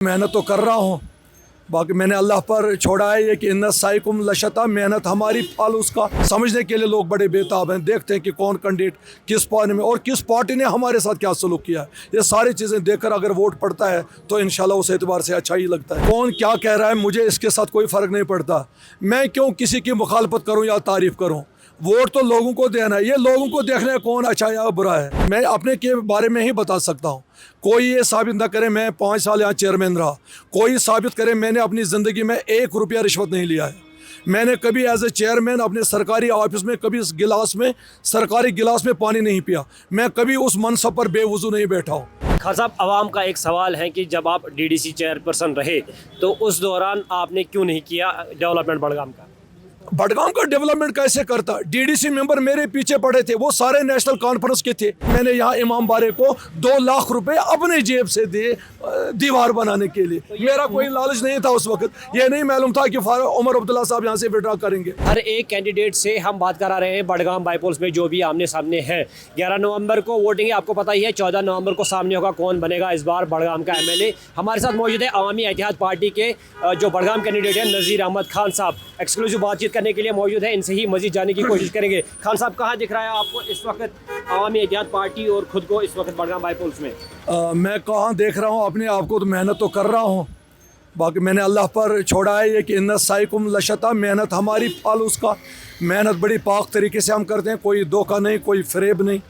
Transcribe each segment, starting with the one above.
मेहनत तो कर रहा हूँ, बाकी मैंने अल्लाह पर छोड़ा है ये कि इन्ना साइकुम लशता, मेहनत हमारी फल उसका समझने के लिए लोग बड़े बेताब हैं। देखते हैं कि कौन कैंडिडेट किस पार्टी में और किस पार्टी ने हमारे साथ क्या सलूक किया है। ये सारी चीज़ें देखकर अगर वोट पड़ता है तो इंशाल्लाह उस एतबार से अच्छा ही लगता है। कौन क्या कह रहा है मुझे इसके साथ कोई फ़र्क नहीं पड़ता। मैं क्यों किसी की मुखालफत करूँ या तारीफ़ करूँ। वोट तो लोगों को देना है, ये लोगों को देखना है कौन अच्छा या बुरा है। मैं अपने के बारे में ही बता सकता हूँ। कोई ये साबित ना करे मैं 5 साल यहाँ चेयरमैन रहा, कोई साबित करे मैंने अपनी ज़िंदगी में 1 रुपया रिश्वत नहीं लिया है। मैंने कभी एज ए चेयरमैन अपने सरकारी ऑफिस में कभी इस गिलास में सरकारी गिलास में पानी नहीं पिया। मैं कभी उस मनसब पर बेवजू नहीं बैठा हूँ। खान साहब, आवाम का एक सवाल है कि जब आप डीडीसी चेयरपर्सन रहे तो उस दौरान आपने क्यों नहीं किया डेवलपमेंट बड़गाम का? बडगाम का डेवलपमेंट कैसे करता? डीडीसी मेंबर मेरे पीछे पड़े थे, वो सारे नेशनल कॉन्फ्रेंस के थे। मैंने यहाँ इमाम बारे को 2 लाख रुपए अपने जेब से दिए दीवार बनाने के लिए। मेरा कोई लालच नहीं था उस वक्त, ये नहीं मालूम था कि उमर अब्दुल्ला साहब यहाँ से विड्रॉ करेंगे। हर एक कैंडिडेट से हम बात करा रहे हैं बडगाम बाईपोल्स में जो भी आमने सामने है। 11 नवंबर को वोटिंग है, आपको पता ही है। 14 नवंबर को सामने होगा कौन बनेगा इस बार बडगाम का एमएलए। हमारे साथ मौजूद है अवामी इत्तेहाद पार्टी के जो बडगाम कैंडिडेट है नज़ीर अहमद खान साहब। एक्सक्लूसिव बातचीत करने के लिए मौजूद है, इनसे ही मजीद जाने की कोशिश करेंगे। खान साहब, कहाँ दिख रहा है आपको इस वक्त अवामी इत्तेहाद पार्टी और खुद को इस वक्त बडगाम बाईपोल्स में? मैं कहाँ देख रहा हूँ अपने आप को, तो मेहनत तो कर रहा हूँ, बाकी मैंने अल्लाह पर छोड़ा है ये कि इन्ना साइकुम लशता, मेहनत हमारी फल उसका। मेहनत बड़ी पाक तरीके से हम करते हैं, कोई धोखा नहीं, कोई फरेब नहीं,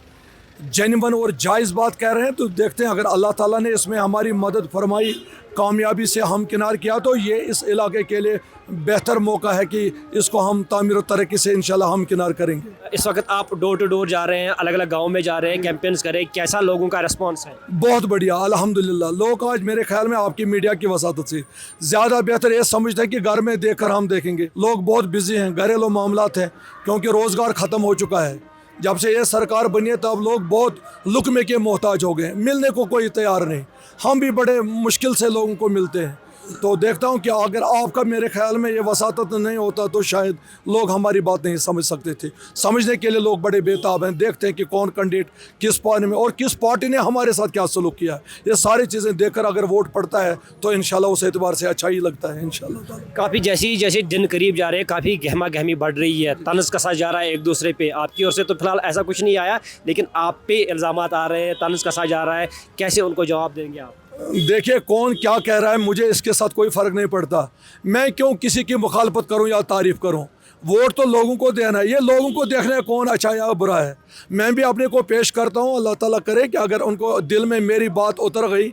जेन्युइन और जायज़ बात कह रहे हैं। तो देखते हैं अगर अल्लाह ताला ने इसमें हमारी मदद फरमाई, कामयाबी से हम किनार किया तो ये इस इलाके के लिए बेहतर मौका है कि इसको हम तामीर और तरक्की से इंशाल्लाह हम किनार करेंगे। इस वक्त आप डोर टू डोर जा रहे हैं, अलग अलग गाँव में जा रहे हैं, कैंपेन्स करें, कैसा लोगों का रिस्पॉन्स है? बहुत बढ़िया, अल्हम्दुलिल्लाह। लोग आज मेरे ख्याल में आपकी मीडिया की वसातत से ज़्यादा बेहतर ये समझते हैं कि घर में देख कर हम देखेंगे। लोग बहुत बिजी हैं, घरेलू मामलात हैं, क्योंकि रोज़गार ख़त्म हो चुका है। जब से ये सरकार बनी है तब लोग बहुत लुकमे के मोहताज हो गए, मिलने को कोई तैयार नहीं। हम भी बड़े मुश्किल से लोगों को मिलते हैं। तो देखता हूँ कि अगर आपका मेरे ख्याल में ये वसातत नहीं होता तो शायद लोग हमारी बात नहीं समझ सकते थे। समझने के लिए लोग बड़े बेताब हैं। देखते हैं कि कौन कैंडिडेट किस पार्टी में और किस पार्टी ने हमारे साथ क्या सलूक किया है। ये सारी चीज़ें देखकर अगर वोट पड़ता है तो इंशाल्लाह उस एतबार से अच्छा ही लगता है इंशाल्लाह। काफ़ी जैसे दिन करीब जा रहे हैं, काफ़ी गहमा गहमी बढ़ रही है, तंज कसा जा रहा है एक दूसरे पे। आपकी ओर से तो फिलहाल ऐसा कुछ नहीं आया, लेकिन आप पे इल्ज़ामात आ रहे हैं, तंज कसा जा रहा है। कैसे उनको जवाब देंगे आप? देखिए कौन क्या कह रहा है मुझे इसके साथ कोई फ़र्क नहीं पड़ता। मैं क्यों किसी की मुखालफत करूं या तारीफ़ करूं। वोट तो लोगों को देना है, ये लोगों को देखना है कौन अच्छा या बुरा है। मैं भी अपने को पेश करता हूं, अल्लाह ताला करे कि अगर उनको दिल में मेरी बात उतर गई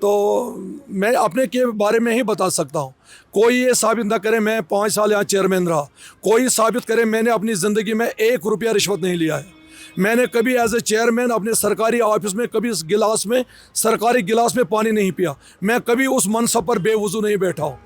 तो मैं अपने के बारे में ही बता सकता हूँ। कोई ये साबित ना करे मैं 5 साल यहाँ चेयरमैन रहा, कोई साबित करे मैंने अपनी ज़िंदगी में 1 रुपया रिश्वत नहीं लिया है। मैंने कभी एज ए चेयरमैन अपने सरकारी ऑफिस में कभी इस गिलास में सरकारी गिलास में पानी नहीं पिया। मैं कभी उस मनसब पर बेवजू नहीं बैठा हूँ।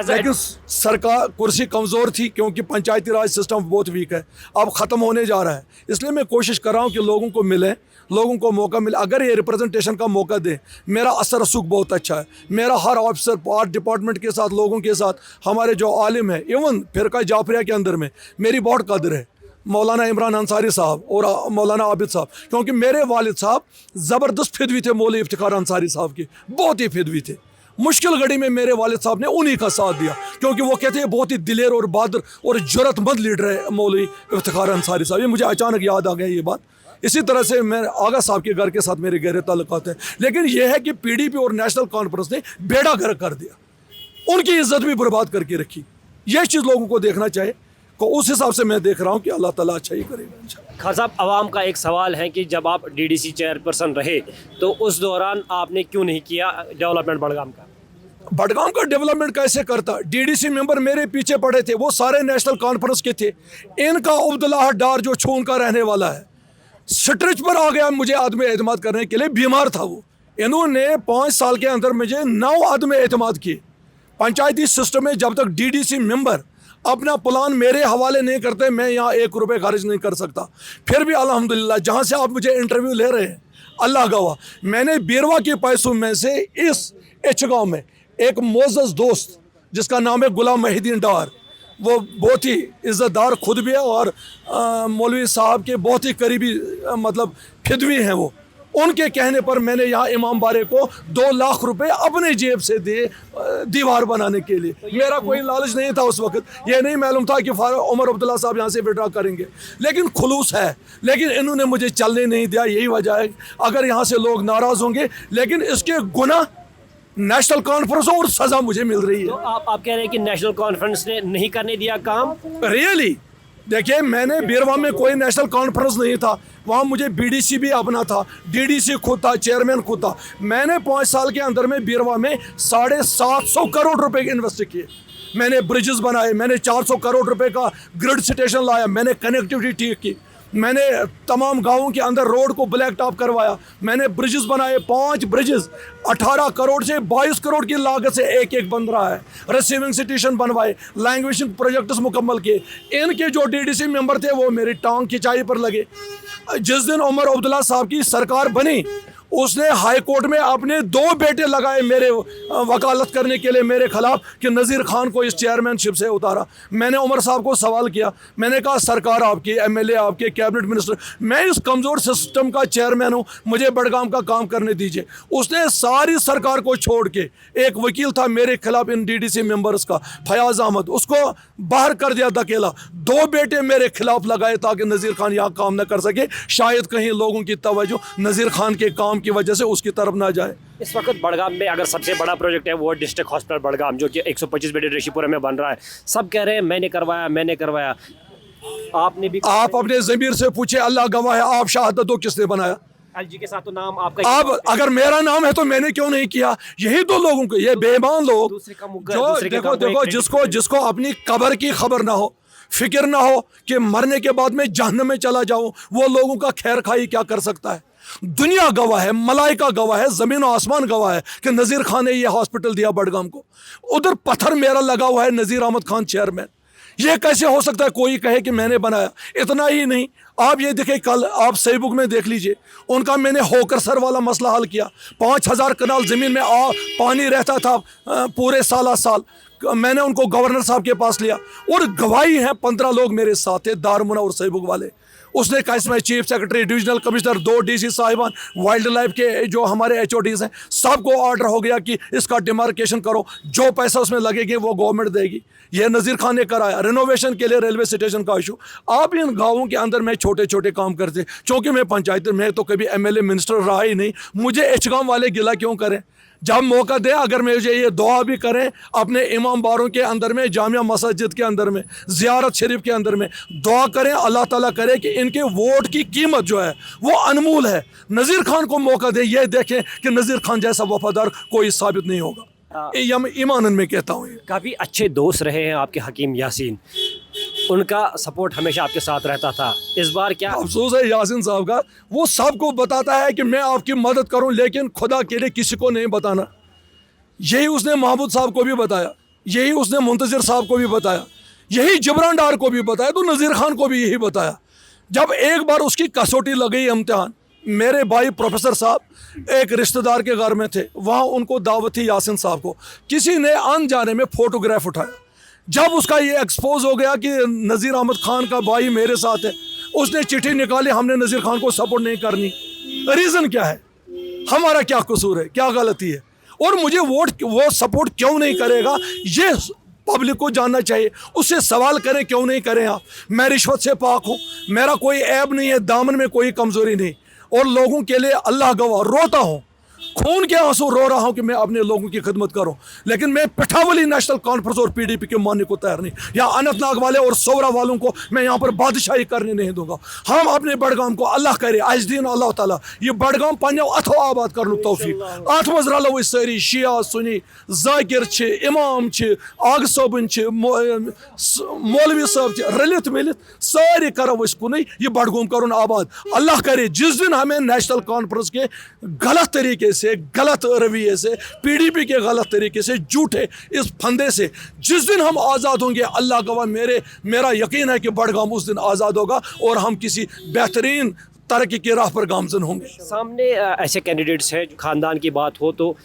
लेकिन सरकार कुर्सी कमज़ोर थी क्योंकि पंचायती राज सिस्टम बहुत वीक है, अब ख़त्म होने जा रहा है। इसलिए मैं कोशिश कर रहा हूँ कि लोगों को मिले, लोगों को मौका मिले। अगर ये रिप्रेजेंटेशन का मौका दे, मेरा असर रसूख बहुत अच्छा है। मेरा हर ऑफिसर पार्ट डिपार्टमेंट के साथ, लोगों के साथ, हमारे जो आलिम है, इवन फिरका जाफरिया के अंदर में मेरी बहुत कदर है। मौलाना इमरान अंसारी साहब और मौलाना आबिद साहब, क्योंकि मेरे वालिद साहब ज़बरदस्त फिदवी थे। मौलवी इफ्तिखार अंसारी साहब के बहुत ही फिदवी थे। मुश्किल घड़ी में मेरे वालिद साहब ने उन्हीं का साथ दिया, क्योंकि वो कहते हैं बहुत ही दिलेर और बहादुर और जुर्रतमंद लीडर है मौलवी इफ्तिखार अंसारी साहब। ये मुझे अचानक याद आ गया ये बात। इसी तरह से मैं आगा साहब के घर के साथ मेरे गहरे ताल्लुकात हैं। लेकिन यह है कि PDP और नेशनल कॉन्फ्रेंस ने बेड़ा गर्क कर दिया, उनकी इज्जत भी बर्बाद करके रखी। यह चीज़ लोगों को देखना चाहिए। तो उस हिसाब से मैं देख रहा हूँ कि अल्लाह ताला अच्छा ही करेगा इंशाल्लाह। खान साहब, आवाम का एक सवाल है कि जब आप डीडीसी चेयरपर्सन रहे तो उस दौरान आपने क्यों नहीं किया डेवलपमेंट बडगाम का? बडगाम का डेवलपमेंट कैसे करता? डीडीसी मेंबर मेरे पीछे पड़े थे, वो सारे नेशनल कॉन्फ्रेंस के थे। इनका अब्दुल्लाह डार जो छून का रहने वाला है, स्ट्रेच पर आ गया मुझे आदमी एतमाद करने के लिए। बीमार था वो। इन्होंने 5 साल के अंदर मुझे 9 आदमी एतमाद किए। पंचायती सिस्टम में जब तक डीडीसी मेंबर अपना प्लान मेरे हवाले नहीं करते, मैं यहाँ 1 रुपये खर्च नहीं कर सकता। फिर भी अल्हम्दुलिल्लाह जहाँ से आप मुझे इंटरव्यू ले रहे हैं, अल्लाह गवाह, मैंने बीरवा के पैसों में से इस गाँव में एक मोअज़्ज़ज़ दोस्त जिसका नाम है गुलाम महिदीन डार, वो बहुत ही इज़्ज़तदार खुद भी है और मौलवी साहब के बहुत ही करीबी मतलब फिदवी हैं वो। उनके कहने पर मैंने यहाँ इमाम बारे को 2 लाख रुपए अपने जेब से दिए दीवार बनाने के लिए। मेरा कोई लालच नहीं था उस वक्त, ये नहीं मालूम था कि उमर अब्दुल्ला साहब यहाँ से विड्रॉ करेंगे, लेकिन खुलूस है। लेकिन इन्होंने मुझे चलने नहीं दिया, यही वजह है। अगर यहाँ से लोग नाराज़ होंगे, लेकिन इसके गुनाह नेशनल कॉन्फ्रेंस और सज़ा मुझे मिल रही है। तो आप कह रहे हैं कि नेशनल कॉन्फ्रेंस ने नहीं करने दिया काम? रियली देखिए, मैंने बीरवा में कोई नेशनल कॉन्फ्रेंस नहीं था, वहाँ मुझे बीडीसी भी अपना था, डीडीसी खुद था, चेयरमैन खुद था। मैंने 5 साल के अंदर में बीरवा में 750 करोड़ रुपए इन्वेस्ट किए। मैंने ब्रिजेस बनाए, मैंने 400 करोड़ रुपए का ग्रिड स्टेशन लाया, मैंने कनेक्टिविटी ठीक की, मैंने तमाम गाँवों के अंदर रोड को ब्लैक टॉप करवाया, मैंने ब्रिजेस बनाए, 5 ब्रिजेस 18 करोड़ से 22 करोड़ की लागत से एक बन रहा है। रिसीविंग स्टेशन बनवाए, लैंग्वेजिंग प्रोजेक्ट्स मुकम्मल किए। इनके जो डीडीसी मेंबर थे वो मेरी टांग खिंचाई पर लगे। जिस दिन उमर अब्दुल्ला साहब की सरकार बनी, उसने हाई कोर्ट में अपने 2 बेटे लगाए मेरे वकालत करने के लिए मेरे खिलाफ कि नज़ीर खान को इस चेयरमैनशिप से उतारा। मैंने उमर साहब को सवाल किया, मैंने कहा सरकार आपकी, एमएलए आपके, कैबिनेट मिनिस्टर, मैं इस कमज़ोर सिस्टम का चेयरमैन हूँ, मुझे बड़गाम का काम करने दीजिए। उसने सारी सरकार को छोड़ के, एक वकील था मेरे खिलाफ इन डीडीसी मेंबर्स का, फयाज अहमद, उसको बाहर कर दिया धकेला। 2 बेटे मेरे खिलाफ लगाए ताकि नज़ीर खान यहाँ काम न कर सके, शायद कहीं लोगों की तवज्जो नज़ीर खान के काम की वजह से उसकी तरफ ना जाए। इस वक्त बड़गाम में अगर सबसे बड़ा प्रोजेक्ट है वो डिस्ट्रिक्ट हॉस्पिटल बड़गाम, जो कि 125 बेड रेशीपुरा में बन रहा है। सब कह रहे हैं मैंने करवाया। आपने भी? आप अपने ज़मीर से पूछे, अल्लाह गवाह है, आप शहादत दो किसने बनाया? एलजी के साथ तो नाम आपका। आप अगर मेरा नाम है तो मैंने क्यों नहीं किया? यही तो लोगों को, ये बेईमान लोग जो देखो जिसको अपनी कब्र की खबर ना हो, फिक्र ना हो कि मरने के बाद में जहन्नम में चला जाऊं, वो लोगों का खैर खाई क्या कर सकता है? दुनिया गवाह है, मलाइका गवाह है, ज़मीन और आसमान गवाह है कि नज़ीर खान ने ये हॉस्पिटल दिया बड़गाम को। उधर पत्थर मेरा लगा हुआ है, नज़ीर अहमद खान चेयरमैन। ये कैसे हो सकता है कोई कहे कि मैंने बनाया? इतना ही नहीं, आप ये देखें, कल आप सही बुक में देख लीजिए, उनका मैंने होकर सर वाला मसला हल किया। 5000 कनाल ज़मीन में पानी रहता था पूरे साल। मैंने उनको गवर्नर साहब के पास लिया और गवाही है, 15 लोग मेरे साथ थे, दारमुना और सही बुक वाले। उसने कहा इसमें chief secretary, divisional commissioner, 2 DC साहिबान, वाइल्ड लाइफ के जो हमारे एचओडीज हैं, सबको ऑर्डर हो गया कि इसका डिमार्केशन करो, जो पैसा उसमें लगेगी वो गवर्नमेंट देगी। यह नज़ीर खान ने कराया। रिनोवेशन के लिए रेलवे स्टेशन का इशू, आप इन गाँवों के अंदर में छोटे छोटे काम करते, चूँकि मैं पंचायत में तो कभी एमएलए मिनिस्टर रहा ही नहीं, मुझे एचगाम वाले गिला क्यों करें? जब मौका दे, अगर मुझे ये दुआ भी करें अपने इमाम बारों के अंदर में, जामिया मस्जिद के अंदर में, ज़ियारत शरीफ के अंदर में, दुआ करें अल्लाह ताला करे कि इनके वोट की कीमत जो है वो अनमोल है। नज़ीर खान को मौका दे, ये देखें कि नज़ीर खान जैसा वफादार कोई साबित नहीं होगा। ईमानन में कहता हूँ। काफ़ी अच्छे दोस्त रहे हैं आपके हकीम यासीन, उनका सपोर्ट हमेशा आपके साथ रहता था। इस बार क्या अफसोस है यासीन साहब का, वो सबको बताता है कि मैं आपकी मदद करूं, लेकिन खुदा के लिए किसी को नहीं बताना। यही उसने महमूद साहब को भी बताया, यही उसने मुंतज़िर साहब को भी बताया, यही जबरान डार को भी बताया, तो नज़ीर खान को भी यही बताया। जब एक बार उसकी कसौटी लगी इम्तिहान, मेरे भाई प्रोफेसर साहब एक रिश्तेदार के घर में थे, वहाँ उनको दावत थी यासीन साहब को, किसी ने अनजाने में फ़ोटोग्राफ उठाया। जब उसका ये एक्सपोज हो गया कि नज़ीर अहमद खान का भाई मेरे साथ है, उसने चिट्ठी निकाली, हमने नज़ीर खान को सपोर्ट नहीं करनी। रीज़न क्या है? हमारा क्या कसूर है, क्या गलती है? और मुझे वो सपोर्ट क्यों नहीं करेगा, ये पब्लिक को जानना चाहिए। उससे सवाल करें, क्यों नहीं करें आप? मैं रिश्वत से पाक हूँ, मेरा कोई ऐब नहीं है, दामन में कोई कमज़ोरी नहीं, और लोगों के लिए अल्लाह गवाह रोता हूँ, खून के आंसू रो रहा हूं कि मैं अपने लोगों की खिदमत करूं, लेकिन मैं पिठावली नेशनल कॉन्फ्रेंस और पीडीपी के मानने को तैयार नहीं। या अनंतनाग वाले और सोवरा वालों को मैं यहां पर बादशाही करने नहीं दूंगा। हम अपने बड़गाम को अल्लाह करे आज दिन अल्लाह ताला ये बड़गाम पन्ने अथो आबाद कर तौफीक अथ मज रलो सारी शिया सुनी जाकिर इमाम आग सोबन मौलवी साहब रलित मिलित सारे करो कुन ये बड़गाम कर आबाद। अल्लाह करे जिस दिन हमें नेशनल कॉन्फ्रेंस के गलत तरीके से, गलत रवैये से, पीडीपी के गलत तरीके से, झूठे इस फंदे से जिस दिन हम आज़ाद होंगे, अल्लाह गवाह मेरा यकीन है कि बड़गाम उस दिन आज़ाद होगा और हम किसी बेहतरीन तरक्की की राह पर गामजन होंगे। सामने ऐसे कैंडिडेट्स हैं, खानदान की बात हो तो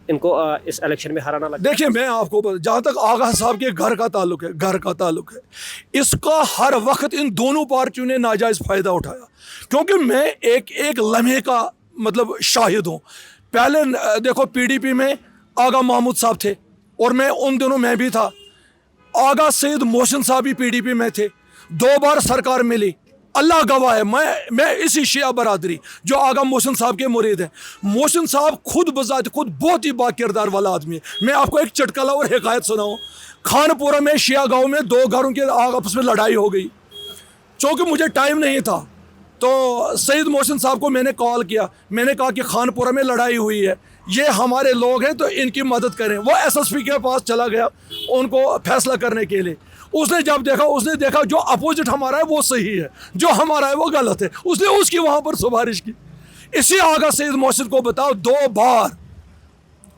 इनको इस इलेक्शन में हराना लगता है। देखिए मैं आपको जहाँ तक आगा साहब के घर का ताल्लुक है, इसका हर वक्त इन दोनों पार्टियों ने नाजायज़ फ़ायदा उठाया, क्योंकि मैं एक लम्हे का मतलब शाहिद हूँ। पहले देखो PDP में आगा महमूद साहब थे और मैं उन दिनों में भी था, आगा सईद मोहसिन साहब भी PDP में थे, 2 बार सरकार मिली। अल्लाह गवाह है, मैं इसी शिया बरादरी जो आगा मोहसिन साहब के मुरीद हैं। मोहसिन साहब खुद बजात खुद बहुत ही बाकिरदार वाला आदमी है। मैं आपको एक चटकला और हिकायत सुनाऊँ। खानपुरा में शिया गांव में 2 घरों के आपस में लड़ाई हो गई। चूँकि मुझे टाइम नहीं था तो सईद मोहसिन साहब को मैंने कॉल किया, मैंने कहा कि खानपुरा में लड़ाई हुई है, ये हमारे लोग हैं तो इनकी मदद करें। वो SSP के पास चला गया उनको फैसला करने के लिए। उसने जब देखा, उसने देखा जो अपोजिट हमारा है वो सही है, जो हमारा है वो गलत है, उसने उसकी वहाँ पर सिफारिश की। इसी आगा सईद मोहसिन को बताओ 2 बार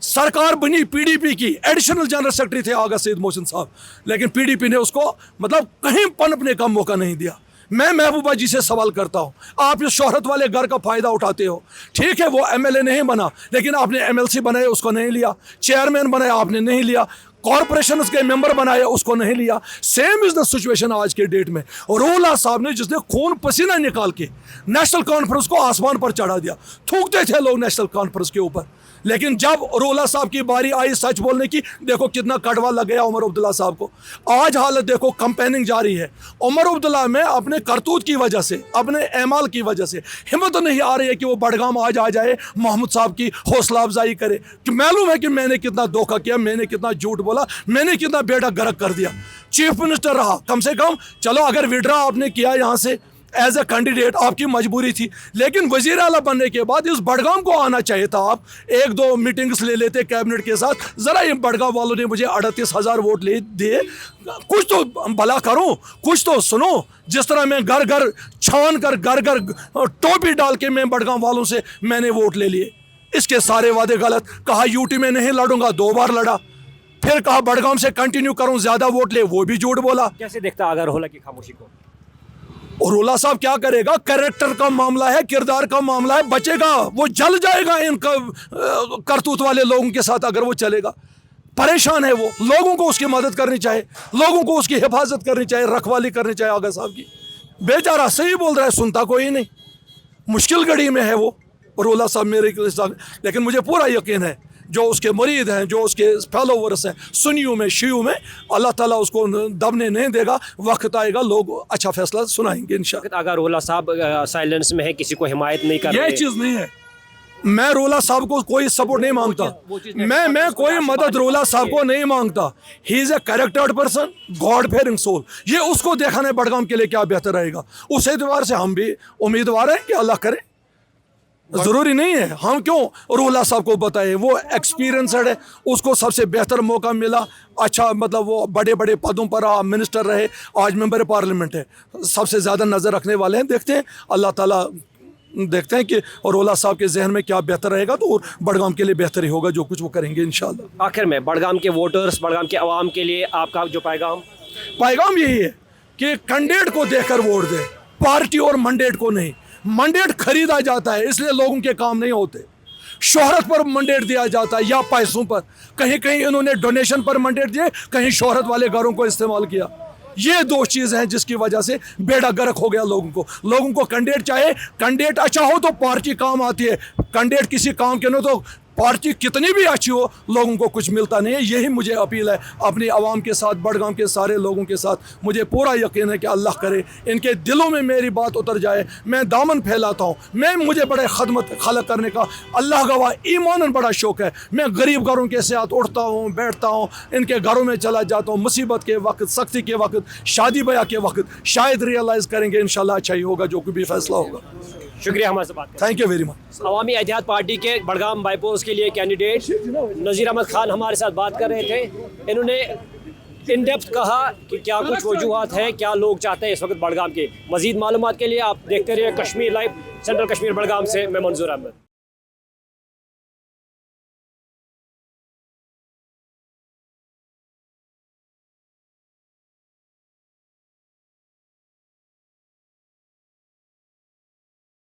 सरकार बनी PDP की, एडिशनल जनरल सेक्रेटरी थे आगा सईद मोहसिन साहब, लेकिन PDP ने उसको मतलब कहीं पनपने का मौका नहीं दिया। मैं महबूबा जी से सवाल करता हूँ, आप इस शोहरत वाले घर का फ़ायदा उठाते हो, ठीक है वो MLA नहीं बना लेकिन आपने MLC बनाए उसको नहीं लिया, चेयरमैन बनाया आपने नहीं लिया, कॉरपोरेशन के मेंबर बनाए उसको नहीं लिया। सेम इज़ द सिचुएशन आज के डेट में। रोला साहब ने जिसने खून पसीना निकाल के नेशनल कॉन्फ्रेंस को आसमान पर चढ़ा दिया, थूकते थे लोग नेशनल कॉन्फ्रेंस के ऊपर, लेकिन जब रोला साहब की बारी आई सच बोलने की, देखो कितना कड़वा लग गया उमर अब्दुल्ला साहब को। आज हालत देखो, कंपेनिंग जारी है। उमर अब्दुल्ला में अपने करतूत की वजह से, अपने एमाल की वजह से हिम्मत नहीं आ रही है कि वो बड़गाम आज आ जाए, महमूद साहब की हौसला अफजाई करे कि मालूम है कि मैंने कितना धोखा किया, मैंने कितना झूठ बोला, मैंने कितना बेड़ा गर्क कर दिया। चीफ मिनिस्टर रहा कम से कम, चलो अगर विड्रा आपने किया यहाँ से एज ए कैंडिडेट आपकी मजबूरी थी, लेकिन वजीर आला बनने के बाद इस बड़गाम को आना चाहिए था। आप 1-2 मीटिंग्स ले लेते कैबिनेट के साथ, ज़रा ये बड़गाम वालों ने मुझे 38,000 वोट ले दिए, कुछ तो भला करो, कुछ तो सुनो। जिस तरह मैं घर घर छान कर घर घर टोपी डाल के मैं बड़गाम वालों से मैंने वोट ले लिए, इसके सारे वादे गलत। कहा यूटी में नहीं लड़ूंगा, 2 बार लड़ा, फिर कहा बड़गाम से कंटिन्यू करूं, ज़्यादा वोट ले, वो भी झूठ बोला। कैसे देखता अगर रोला की खामोशी को? और रोला साहब क्या करेगा? कैरेक्टर का मामला है, किरदार का मामला है, बचेगा वो, जल जाएगा इन करतूत वाले लोगों के साथ अगर वो चलेगा। परेशान है वो, लोगों को उसकी मदद करनी चाहिए, लोगों को उसकी हिफाजत करनी चाहिए, रखवाली करनी चाहिए आगा साहब की। बेचारा सही बोल रहा है, सुनता कोई नहीं, मुश्किल घड़ी में है वो रोला साहब मेरे के साथ। लेकिन मुझे पूरा यकीन है जो उसके मुरीद हैं, जो उसके फॉलोवर्स हैं, सुन्नियों में, शियों में, अल्लाह ताला उसको दबने नहीं देगा। वक्त आएगा लोग अच्छा फैसला सुनाएंगे इंशाअल्लाह। अगर रोला साहब साइलेंस में है, किसी को हिमायत नहीं कर रहे, ये चीज़ नहीं है। मैं रोला साहब को कोई सपोर्ट नहीं मांगता, मैं कोई मदद रोला साहब को नहीं मांगता। He is a charactered person, god fearing soul. ये उसको देखना है बड़गाम के लिए क्या बेहतर रहेगा, उस एतबार से हम भी उम्मीदवार हैं कि अल्लाह करे। ज़रूरी नहीं है हम क्यों रोला साहब को बताए, वो एक्सपीरियंसड है, उसको सबसे बेहतर मौका मिला, अच्छा मतलब वो बड़े बड़े पदों पर रहा, मिनिस्टर रहे, आज मेंबर पार्लियामेंट है, सबसे ज़्यादा नज़र रखने वाले हैं। देखते हैं अल्लाह ताला, देखते हैं कि रोला साहब के जहन में क्या बेहतर रहेगा, तो बड़गाम के लिए बेहतर ही होगा जो कुछ वो करेंगे इंशाअल्लाह। आखिर में बड़गाम के वोटर्स, बड़गाम के अवाम के लिए आपका जो पैगाम यही है कि कैंडिडेट को देखकर वोट दें, पार्टी और मंडेट को नहीं। मंडेट खरीदा जाता है इसलिए लोगों के काम नहीं होते, शोहरत पर मंडेट दिया जाता है या पैसों पर। कहीं कहीं इन्होंने डोनेशन पर मंडेट दिए, कहीं शोहरत वाले घरों को इस्तेमाल किया। ये 2 चीज़ हैं जिसकी वजह से बेड़ा गर्क हो गया लोगों को कैंडिडेट चाहिए, कैंडिडेट अच्छा हो तो पार्टी काम आती है, कैंडिडेट किसी काम के न तो पार्टी कितनी भी अच्छी हो लोगों को कुछ मिलता नहीं है। यही मुझे अपील है अपनी आवाम के साथ, बड़गाम के सारे लोगों के साथ। मुझे पूरा यकीन है कि अल्लाह करे इनके दिलों में मेरी बात उतर जाए। मैं दामन फैलाता हूँ, मुझे बड़े खदमत खलक करने का अल्लाह गवाह ईमानन बड़ा शौक़ है। मैं गरीब घरों के साथ उठता हूँ, बैठता हूँ, इनके घरों में चला जाता हूँ, मुसीबत के वक्त, सख्ती के वक्त, शादी ब्याह के वक्त। शायद रियलाइज़ करेंगे इंशाल्लाह अच्छा ही होगा जो कोई भी फैसला होगा। शुक्रिया हमारे से बात करने। Thank you very much. Awami Ittehad Party के बड़गाम बाईपोल्स के लिए कैंडिडेट नज़ीर अहमद खान हमारे साथ बात कर रहे थे। इन्होंने इन डेप्थ कहा कि क्या कुछ वजूहात हैं, क्या लोग चाहते हैं इस वक्त बड़गाम के। मज़ीद मालूमात के लिए आप देखते रहिए कश्मीर लाइव, सेंट्रल कश्मीर बड़गाम से मैं मंजूर अहमद।